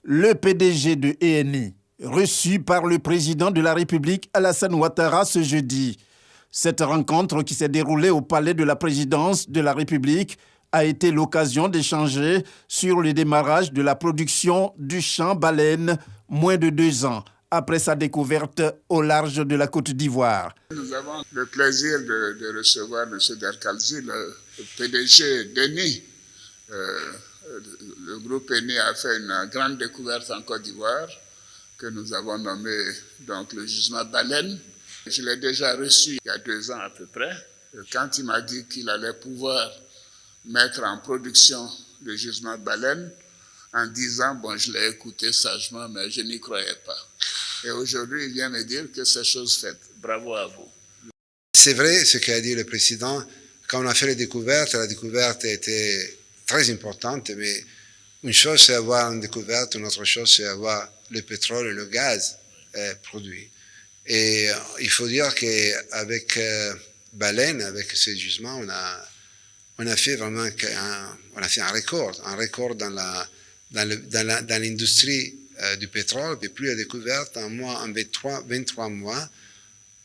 Le PDG de ENI, reçu par le président de la République Alassane Ouattara ce jeudi. Cette rencontre qui s'est déroulée au palais de la présidence de la République a été l'occasion d'échanger sur le démarrage de la production du champ baleine moins de 2 ans après sa découverte au large de la Côte d'Ivoire. Nous avons le plaisir de recevoir M. Derkalzi, le PDG d'ENI. Le groupe ENI a fait une grande découverte en Côte d'Ivoire que nous avons nommé donc le gisement baleine. Je l'ai déjà reçu il y a 2 ans à peu près. Quand il m'a dit qu'il allait pouvoir mettre en production le gisement baleine, en disant, je l'ai écouté sagement, mais je n'y croyais pas. Et aujourd'hui, il vient me dire que c'est chose faite. Bravo à vous. C'est vrai ce qu'a dit le président. Quand on a fait la découverte était très importante, mais une chose c'est avoir une découverte, une autre chose c'est avoir le pétrole et le gaz produits. Et il faut dire qu'avec Baleine, avec ce gisement, on a fait vraiment un record dans l'industrie du pétrole. Depuis la découverte, en 23 mois,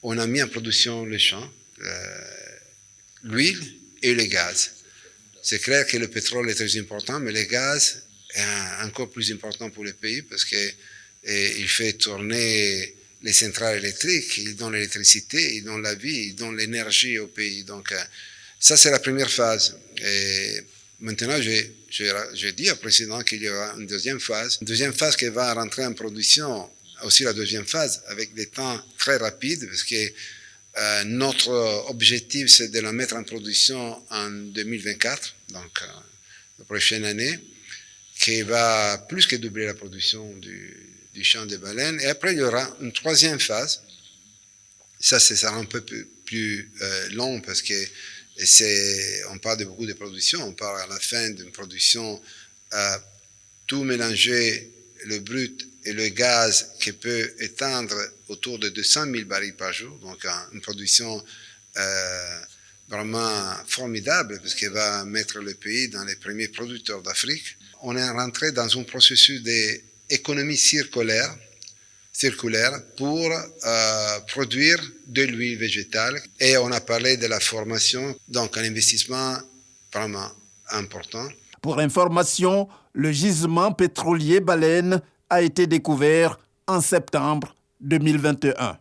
on a mis en production le champ, l'huile et le gaz. C'est clair que le pétrole est très important, mais le gaz est encore plus important pour le pays parce qu'il fait tourner les centrales électriques, il donne l'électricité, il donne la vie, il donne l'énergie au pays. Donc ça, c'est la première phase. Et maintenant, j'ai dit au président qu'il y aura une deuxième phase qui va rentrer en production, aussi la deuxième phase, avec des temps très rapides, parce que notre objectif, c'est de la mettre en production en 2024, donc la prochaine année, qui va plus que doubler la production du champ de baleine. Et après, il y aura une troisième phase. Ça sera un peu plus long, parce que on parle de beaucoup de production. On parle à la fin d'une production tout mélanger, le brut et le gaz, qui peut éteindre autour de 200 000 barils par jour. Donc une production vraiment formidable, parce qu'elle va mettre le pays dans les premiers producteurs d'Afrique. On est rentré dans un processus d'économie circulaire pour produire de l'huile végétale. Et on a parlé de la formation, donc un investissement vraiment important. Pour information, le gisement pétrolier baleine a été découvert en septembre 2021.